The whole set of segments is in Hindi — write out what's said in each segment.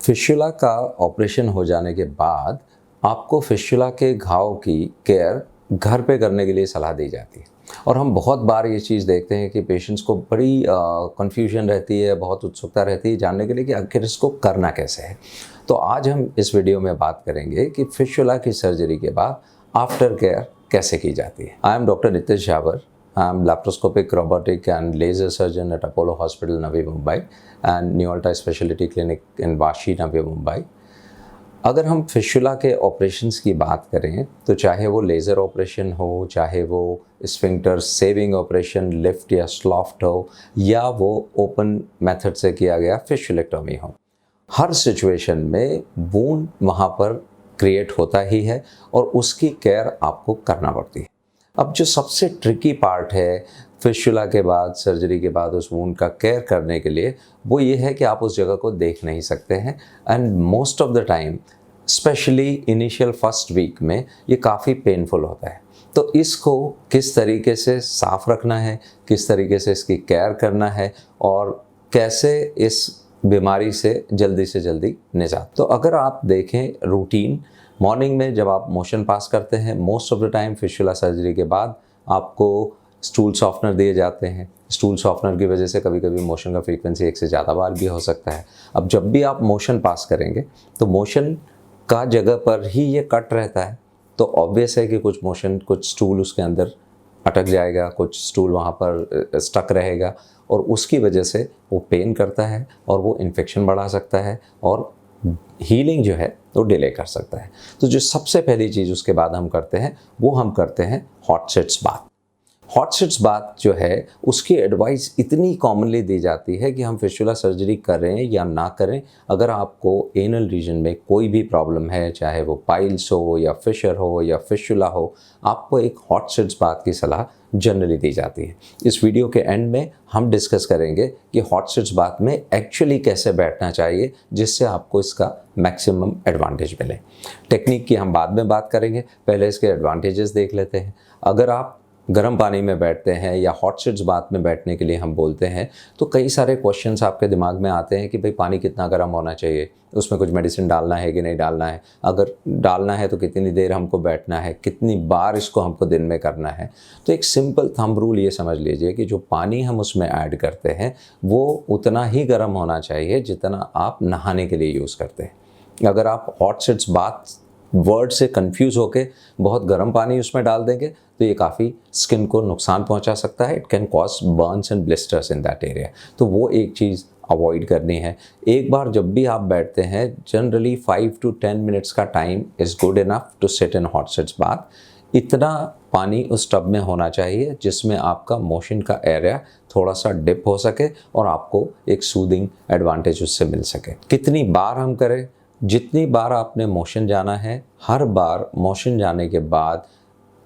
फिस्टुला का ऑपरेशन हो जाने के बाद आपको फिस्टुला के घाव की केयर घर पे करने के लिए सलाह दी जाती है। और हम बहुत बार ये चीज़ देखते हैं कि पेशेंट्स को बड़ी कन्फ्यूजन रहती है, बहुत उत्सुकता रहती है जानने के लिए कि आखिर इसको करना कैसे है। तो आज हम इस वीडियो में बात करेंगे कि फिस्टुला की सर्जरी के बाद आफ्टर केयर कैसे की जाती है। I am doctor Nitesh Jawar. I am laparoscopic, robotic and laser surgeon at Apollo Hospital, Navi Mumbai and Neolta Specialty Clinic in Vashi, Navi Mumbai. अगर हम फिस्टुला के ऑपरेशंस की बात करें तो चाहे वो लेज़र ऑपरेशन हो, चाहे वो स्फिंक्टर सेविंग ऑपरेशन, लिफ्ट या स्लॉफ्ट हो, या वो ओपन मेथड से किया गया फिस्टुलेक्टोमी हो, हर सिचुएशन में वूंड वहाँ पर क्रिएट होता ही है और उसकी केयर आपको करना पड़ती है। अब जो सबसे ट्रिकी पार्ट है फिस्टुला के बाद, सर्जरी के बाद उस वूंड का केयर करने के लिए, वो ये है कि आप उस जगह को देख नहीं सकते हैं and most of the time specially initial first week में ये काफ़ी पेनफुल होता है। तो इसको किस तरीके से साफ़ रखना है, किस तरीके से इसकी केयर करना है और कैसे इस बीमारी से जल्दी निजात। तो अगर आप देखें रूटीन, मॉर्निंग में जब आप मोशन पास करते हैं, most of the time fistula surgery के बाद आपको स्टूल सॉफ्टनर दिए जाते हैं। स्टूल सॉफ्टनर की वजह से कभी कभी मोशन का फ्रीक्वेंसी एक से ज़्यादा बार भी हो सकता है। अब जब भी आप मोशन पास करेंगे तो मोशन का जगह पर ही ये कट रहता है, तो ऑब्वियस है कि कुछ स्टूल उसके अंदर अटक जाएगा, कुछ स्टूल वहाँ पर स्टक रहेगा और उसकी वजह से वो पेन करता है और वो इन्फेक्शन बढ़ा सकता है और हीलिंग जो है वो डिले कर सकता है। तो जो सबसे पहली चीज़ उसके बाद हम करते हैं वो हम करते हैं hot sitz bath. Hot sitz bath जो है उसकी एडवाइस इतनी कॉमनली दी जाती है कि हम फिस्टुला सर्जरी करें या ना करें, अगर आपको एनल रीजन में कोई भी प्रॉब्लम है, चाहे वो पाइल्स हो या फिशर हो या फिस्टुला हो, आपको एक हॉट सिट्स बाथ की सलाह जनरली दी जाती है। इस वीडियो के एंड में हम डिस्कस करेंगे कि हॉट सिट्स बाथ में एक्चुअली कैसे बैठना चाहिए जिससे आपको इसका मैक्सिमम एडवांटेज मिले। टेक्निक की हम बाद में बात करेंगे, पहले इसके एडवांटेजेस देख लेते हैं। अगर आप गर्म पानी में बैठते हैं या हॉट सिट्स बाथ में बैठने के लिए हम बोलते हैं तो कई सारे क्वेश्चंस आपके दिमाग में आते हैं कि भाई पानी कितना गर्म होना चाहिए, उसमें कुछ मेडिसिन डालना है कि नहीं डालना है, अगर डालना है तो कितनी देर हमको बैठना है, कितनी बार इसको हमको दिन में करना है। तो एक सिंपल थंब रूल ये समझ लीजिए कि जो पानी हम उसमें ऐड करते हैं वो उतना ही गर्म होना चाहिए जितना आप नहाने के लिए यूज़ करते हैं। अगर आप हॉट सिट्स बाथ वर्ड से कंफ्यूज होके बहुत गर्म पानी उसमें डाल देंगे तो ये काफ़ी स्किन को नुकसान पहुंचा सकता है। It can cause Burns and blisters in that area. तो वो एक चीज़ अवॉइड करनी है। एक बार जब भी आप बैठते हैं जनरली 5 to 10 मिनट्स का time is good enough to sit in hot sitz bath. इतना पानी उस टब में होना चाहिए जिसमें आपका मोशन का एरिया थोड़ा सा डिप हो सके और आपको एक सूदिंग एडवांटेज उससे मिल सके। कितनी बार हम करें, जितनी बार आपने मोशन जाना है, हर बार मोशन जाने के बाद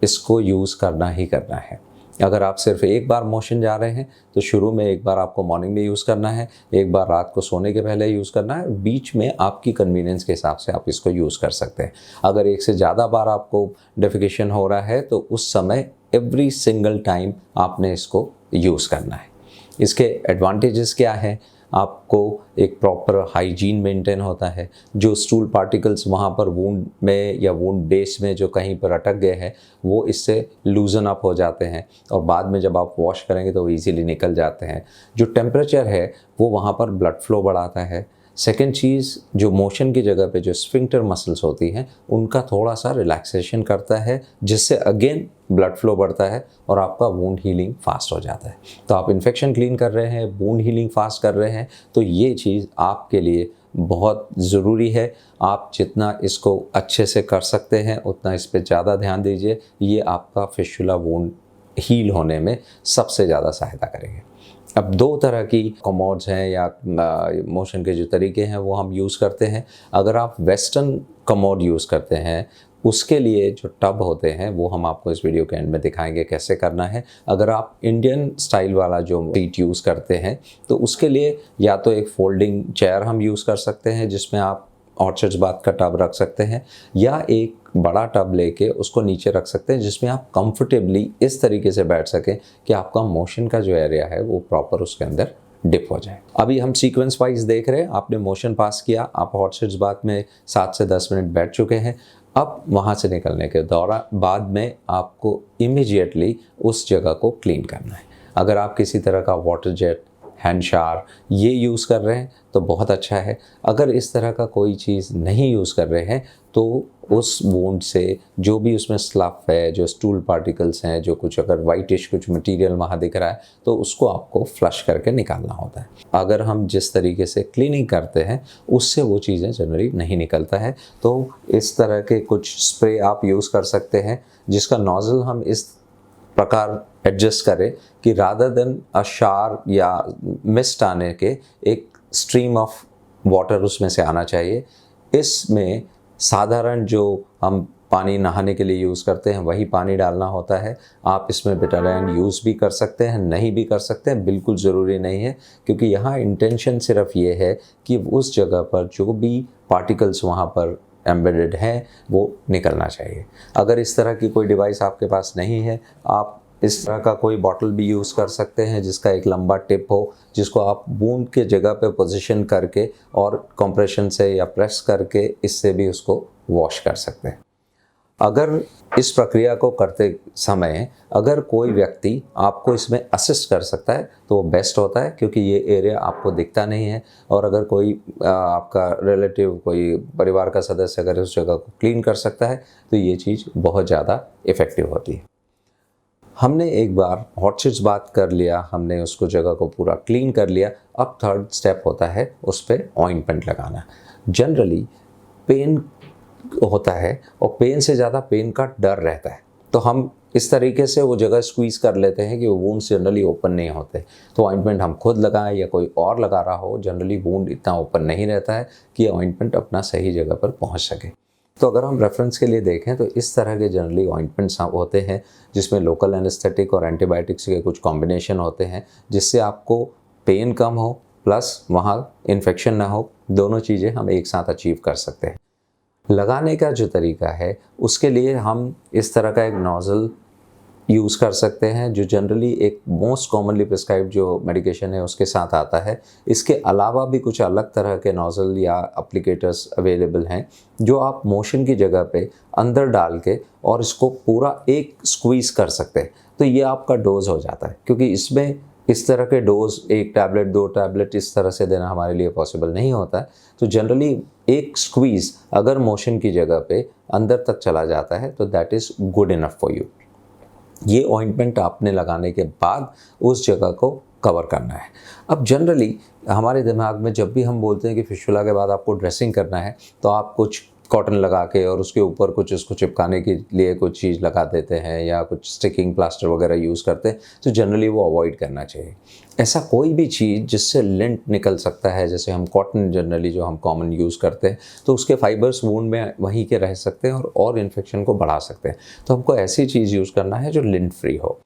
इसको यूज़ करना ही करना है। अगर आप सिर्फ एक बार मोशन जा रहे हैं तो शुरू में एक बार आपको मॉर्निंग में यूज़ करना है, एक बार रात को सोने के पहले यूज़ करना है, बीच में आपकी कन्वीनियंस के हिसाब से आप इसको यूज़ कर सकते हैं। अगर एक से ज़्यादा बार आपको डेफिकेशन हो रहा है तो उस समय एवरी सिंगल टाइम आपने इसको यूज़ करना है। इसके एडवांटेजेस क्या हैं? आपको एक प्रॉपर हाइजीन मेंटेन होता है। जो स्टूल पार्टिकल्स वहाँ पर वूंड में या वूंड बेस में जो कहीं पर अटक गए हैं वो इससे लूजन अप हो जाते हैं और बाद में जब आप वॉश करेंगे तो वो ईजीली निकल जाते हैं। जो टेम्परेचर है वो वहाँ पर ब्लड फ्लो बढ़ाता है। सेकेंड चीज़, जो मोशन की जगह पे जो स्फिंक्टर मसल्स होती हैं उनका थोड़ा सा रिलैक्सेशन करता है जिससे अगेन ब्लड फ्लो बढ़ता है और आपका वूंड हीलिंग फास्ट हो जाता है। तो आप इन्फेक्शन क्लीन कर रहे हैं, वूंड हीलिंग फास्ट कर रहे हैं, तो ये चीज़ आपके लिए बहुत ज़रूरी है। आप जितना इसको अच्छे से कर सकते हैं उतना इस पर ज़्यादा ध्यान दीजिए। ये आपका फिस्टुला वूंड हील होने में सबसे ज़्यादा सहायता करेंगे। अब दो तरह की कमोड्स हैं या मोशन के जो तरीके हैं वो हम यूज़ करते हैं। अगर आप वेस्टर्न कमोड यूज़ करते हैं उसके लिए जो टब होते हैं वो हम आपको इस वीडियो के एंड में दिखाएंगे कैसे करना है। अगर आप इंडियन स्टाइल वाला जो सीट यूज़ करते हैं तो उसके लिए या तो एक फोल्डिंग चेयर हम यूज़ कर सकते हैं जिसमें आप हॉट सिट्स बाथ का टब रख सकते हैं, या एक बड़ा टब लेके उसको नीचे रख सकते हैं जिसमें आप कंफर्टेबली इस तरीके से बैठ सकें कि आपका मोशन का जो एरिया है वो प्रॉपर उसके अंदर डिप हो जाए। अभी हम सीक्वेंस वाइज देख रहे हैं, आपने मोशन पास किया, आप हॉट सीट्स बाथ में 7 से 10 मिनट बैठ चुके हैं। अब वहाँ से निकलने के दौरान बाद में आपको इमीडिएटली उस जगह को क्लीन करना है। अगर आप किसी तरह का वाटर जेट, हैंड शावर ये यूज़ कर रहे हैं तो बहुत अच्छा है। अगर इस तरह का कोई चीज़ नहीं यूज़ कर रहे हैं तो उस वुंड से जो भी उसमें स्लफ है, जो स्टूल पार्टिकल्स हैं, जो कुछ अगर वाइटिश कुछ मटेरियल वहाँ दिख रहा है तो उसको आपको फ्लश करके निकालना होता है। अगर हम जिस तरीके से क्लीनिंग करते हैं उससे वो चीज़ें जनरली नहीं निकलता है। तो इस तरह के कुछ स्प्रे आप यूज़ कर सकते हैं जिसका नोज़ल हम इस प्रकार एडजस्ट करें कि रादर देन अ शार या मिस्ट आने के एक स्ट्रीम ऑफ वाटर उसमें से आना चाहिए। इसमें साधारण जो हम पानी नहाने के लिए यूज़ करते हैं वही पानी डालना होता है। आप इसमें बेटाडाइन यूज़ भी कर सकते हैं, नहीं भी कर सकते हैं, बिल्कुल ज़रूरी नहीं है, क्योंकि यहाँ इंटेंशन सिर्फ ये है कि उस जगह पर जो भी पार्टिकल्स वहाँ पर एम्बेडेड हैं वो निकलना चाहिए। अगर इस तरह की कोई डिवाइस आपके पास नहीं है, आप इस तरह का कोई बॉटल भी यूज़ कर सकते हैं जिसका एक लंबा टिप हो, जिसको आप वुंड के जगह पे पोजीशन करके और कंप्रेशन से या प्रेस करके इससे भी उसको वॉश कर सकते हैं। अगर इस प्रक्रिया को करते समय अगर कोई व्यक्ति आपको इसमें असिस्ट कर सकता है तो वो बेस्ट होता है, क्योंकि ये एरिया आपको दिखता नहीं है। और अगर कोई आपका रिलेटिव, कोई परिवार का सदस्य अगर उस जगह को क्लीन कर सकता है तो ये चीज़ बहुत ज़्यादा इफ़ेक्टिव होती है। हमने एक बार हॉट सीट्स बात कर लिया, हमने उसको जगह को पूरा क्लीन कर लिया। अब थर्ड स्टेप होता है उस पर ऑइंटमेंट लगाना। जनरली पेन होता है और पेन से ज़्यादा पेन का डर रहता है, तो हम इस तरीके से वो जगह स्क्वीज़ कर लेते हैं कि वो वुंड जनरली ओपन नहीं होते। तो ऑइंटमेंट हम खुद लगाएं या कोई और लगा रहा हो, जनरली वुंड इतना ओपन नहीं रहता है कि ऑइंटमेंट अपना सही जगह पर पहुंच सके। तो अगर हम रेफरेंस के लिए देखें तो इस तरह के जनरली ऑइंटमेंट्स होते हैं जिसमें लोकल एनेस्थेटिक और एंटीबायोटिक्स के कुछ कॉम्बिनेशन होते हैं, जिससे आपको पेन कम हो प्लस वहाँ इन्फेक्शन ना हो। दोनों चीज़ें हम एक साथ अचीव कर सकते हैं। लगाने का जो तरीका है उसके लिए हम इस तरह का एक नोज़ल यूज़ कर सकते हैं जो जनरली एक मोस्ट कॉमनली प्रिस्क्राइब्ड जो मेडिकेशन है उसके साथ आता है। इसके अलावा भी कुछ अलग तरह के नोज़ल या एप्लीकेटर्स अवेलेबल हैं जो आप मोशन की जगह पे अंदर डाल के और इसको पूरा एक स्क्वीज़ कर सकते हैं। तो ये आपका डोज हो जाता है, क्योंकि इसमें इस तरह के डोज 1 टैबलेट 2 टैबलेट इस तरह से देना हमारे लिए पॉसिबल नहीं होता है। तो जनरली एक स्क्वीज़ अगर मोशन की जगह पे अंदर तक चला जाता है तो that is good enough for you. ये ऑइंटमेंट आपने लगाने के बाद उस जगह को कवर करना है। अब जनरली हमारे दिमाग में जब भी हम बोलते हैं कि फिस्टुला के बाद आपको ड्रेसिंग करना है तो आप कुछ कॉटन लगा के और उसके ऊपर कुछ उसको चिपकाने के लिए कुछ चीज़ लगा देते हैं या कुछ स्टिकिंग प्लास्टर वगैरह यूज़ करते हैं, तो जनरली वो अवॉइड करना चाहिए। ऐसा कोई भी चीज़ जिससे लिंट निकल सकता है, जैसे हम कॉटन जनरली जो हम कॉमन यूज़ करते हैं, तो उसके फाइबर्स वुंड में वहीं के रह सकते हैं और इन्फेक्शन को बढ़ा सकते हैं। तो हमको ऐसी चीज़ यूज़ करना है जो लिंट फ्री हो।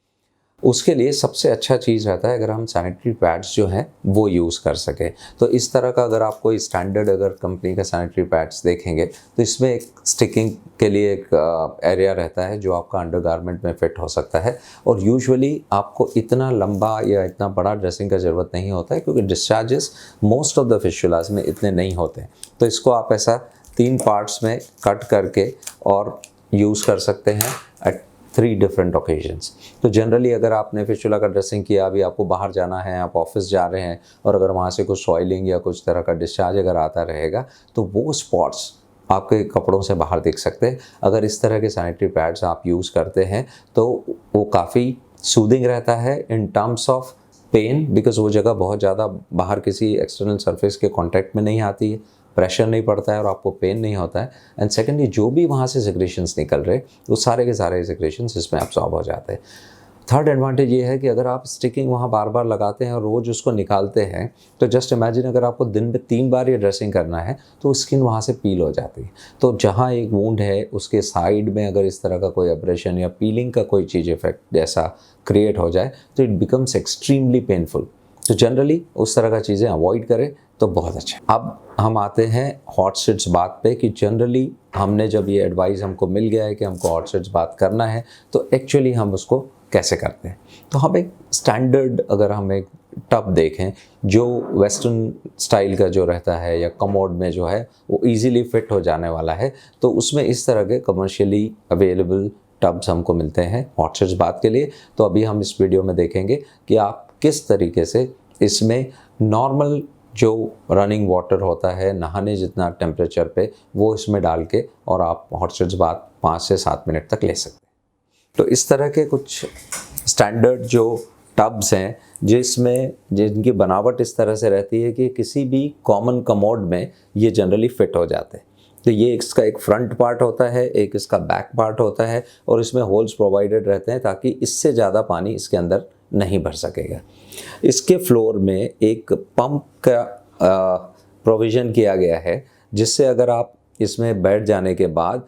उसके लिए सबसे अच्छा चीज़ रहता है अगर हम सैनिटरी पैड्स जो हैं वो यूज़ कर सकें। तो इस तरह का अगर आप कोई स्टैंडर्ड अगर कंपनी का सैनिटरी पैड्स देखेंगे तो इसमें एक स्टिकिंग के लिए एक एरिया रहता है जो आपका अंडरगारमेंट में फिट हो सकता है। और यूजुअली आपको इतना लंबा या इतना बड़ा ड्रेसिंग का ज़रूरत नहीं होता है, क्योंकि डिस्चार्जेस मोस्ट ऑफ द फिस्टुलास में इतने नहीं होते हैं। तो इसको आप ऐसा 3 पार्ट्स में कट करके और यूज़ कर सकते हैं एट 3 डिफरेंट ओकेजन्स। तो जनरली अगर आपने फिस्टुला का ड्रेसिंग किया, अभी आपको बाहर जाना है, आप ऑफिस जा रहे हैं और अगर वहाँ से कुछ सॉइलिंग या कुछ तरह का डिस्चार्ज अगर आता रहेगा तो वो स्पॉट्स आपके कपड़ों से बाहर दिख सकते हैं। अगर इस तरह के सैनिटरी पैड्स आप यूज़ करते हैं तो वो काफ़ी सूदिंग रहता है in terms of pain, because वो जगह बहुत ज़्यादा बाहर किसी एक्सटर्नल सरफेस के कॉन्टैक्ट में नहीं आती है, प्रेशर नहीं पड़ता है और आपको पेन नहीं होता है। एंड सेकेंडली जो भी वहाँ से सिक्रेशंस निकल रहे वो सारे के सारे सिक्रेशंस इसमें एब्सॉर्ब हो जाते हैं। थर्ड एडवांटेज ये है कि अगर आप स्टिकिंग वहाँ बार बार लगाते हैं और रोज़ उसको निकालते हैं तो जस्ट इमेजिन अगर आपको दिन में 3 बार ये ड्रेसिंग करना है तो स्किन वहाँ से पील हो जाती है। तो जहाँ एक वुंड है उसके साइड में अगर इस तरह का कोई एब्रेशन या पीलिंग का कोई चीज़ इफेक्ट जैसा क्रिएट हो जाए तो इट बिकम्स एक्सट्रीमली पेनफुल। तो जनरली उस तरह का चीज़ें अवॉइड करें तो बहुत अच्छा। अब हम आते हैं हॉट सीट्स बात पे कि जनरली हमने जब ये एडवाइस हमको मिल गया है कि हमको हॉट सीट्स बात करना है तो एक्चुअली हम उसको कैसे करते हैं। तो हम एक स्टैंडर्ड अगर हम एक टब देखें जो वेस्टर्न स्टाइल का जो रहता है या कमोड में जो है वो इजीली फिट हो जाने वाला है, तो उसमें इस तरह के कमर्शियली अवेलेबल टब्स हमको मिलते हैं हॉट बाथ के लिए। तो अभी हम इस वीडियो में देखेंगे कि आप किस तरीके से इसमें नॉर्मल जो रनिंग वाटर होता है नहाने जितना टेम्परेचर पे वो इसमें डाल के और आप हॉट बाथ 5 से 7 मिनट तक ले सकते हैं। तो इस तरह के कुछ स्टैंडर्ड जो टब्स हैं जिनकी बनावट इस तरह से रहती है कि किसी भी कॉमन कमोड में ये जनरली फिट हो जाते हैं। तो ये इसका एक फ्रंट पार्ट होता है, एक इसका बैक पार्ट होता है और इसमें होल्स प्रोवाइडेड रहते हैं ताकि इससे ज़्यादा पानी इसके अंदर नहीं भर सकेगा। इसके फ्लोर में एक पंप का प्रोविज़न किया गया है जिससे अगर आप इसमें बैठ जाने के बाद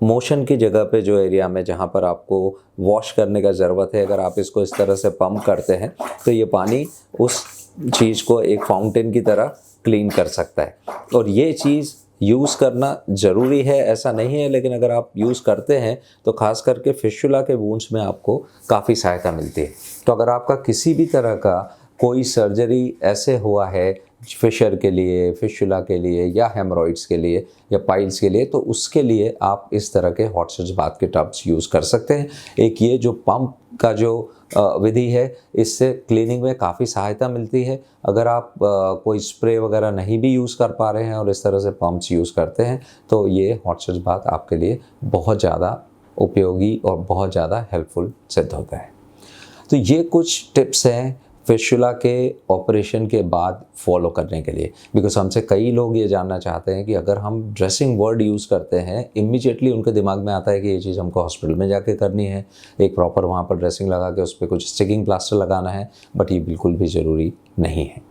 मोशन की जगह पे जो एरिया में जहाँ पर आपको वॉश करने का ज़रूरत है, अगर आप इसको इस तरह से पंप करते हैं तो ये पानी उस चीज़ को एक फाउंटेन की तरह क्लीन कर सकता है। और ये चीज़ यूज़ करना ज़रूरी है ऐसा नहीं है, लेकिन अगर आप यूज़ करते हैं तो ख़ास करके फिशुला के वुंड्स में आपको काफ़ी सहायता मिलती है। तो अगर आपका किसी भी तरह का कोई सर्जरी ऐसे हुआ है फिशर के लिए, फिशुला के लिए या हेमरॉइड्स के लिए या पाइल्स के लिए, तो उसके लिए आप इस तरह के हॉट बाथ के टब्स यूज़ कर सकते हैं। एक ये जो पंप का जो विधि है इससे क्लीनिंग में काफ़ी सहायता मिलती है। अगर आप कोई स्प्रे वगैरह नहीं भी यूज़ कर पा रहे हैं और इस तरह से पंप्स यूज़ करते हैं तो ये हॉट बाथ आपके लिए बहुत ज़्यादा उपयोगी और बहुत ज़्यादा हेल्पफुल सिद्ध होता है। तो ये कुछ टिप्स हैं फिशुला के ऑपरेशन के बाद फॉलो करने के लिए, बिकॉज हमसे कई लोग ये जानना चाहते हैं कि अगर हम ड्रेसिंग वर्ड यूज़ करते हैं इमीडिएटली उनके दिमाग में आता है कि ये चीज़ हमको हॉस्पिटल में जाके करनी है, एक प्रॉपर वहाँ पर ड्रेसिंग लगा के उस पर कुछ स्टिकिंग प्लास्टर लगाना है, बट ये बिल्कुल भी ज़रूरी नहीं है।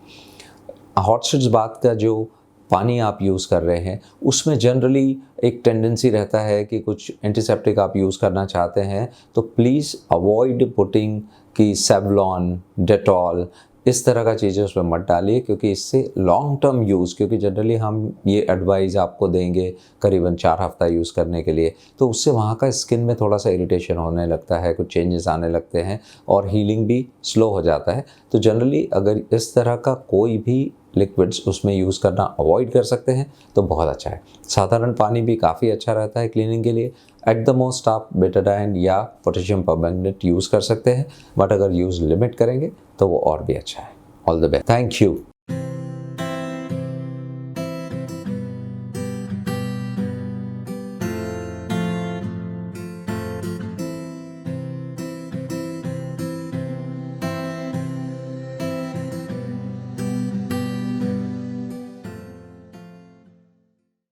हॉट बाथ का जो पानी आप यूज़ कर रहे हैं उसमें जनरली एक टेंडेंसी रहता है कि कुछ एंटीसेप्टिक आप यूज़ करना चाहते हैं तो प्लीज़ अवॉइड पुटिंग कि सेवलॉन, डेटॉल इस तरह का चीज़ें उसमें मत डालिए, क्योंकि इससे लॉन्ग टर्म यूज़, क्योंकि जनरली हम ये एडवाइस आपको देंगे करीबन 4 हफ्ता यूज़ करने के लिए, तो उससे वहाँ का स्किन में थोड़ा सा इरिटेशन होने लगता है, कुछ चेंजेस आने लगते हैं और हीलिंग भी स्लो हो जाता है। तो जनरली अगर इस तरह का कोई भी लिक्विड्स उसमें यूज़ करना अवॉइड कर सकते हैं तो बहुत अच्छा है। साधारण पानी भी काफ़ी अच्छा रहता है क्लीनिंग के लिए। एट द मोस्ट आप बेटाडाइन या पोटेशियम परमैंगनेट यूज़ कर सकते हैं, बट अगर यूज़ लिमिट करेंगे तो वो और भी अच्छा है। All the best, thank you.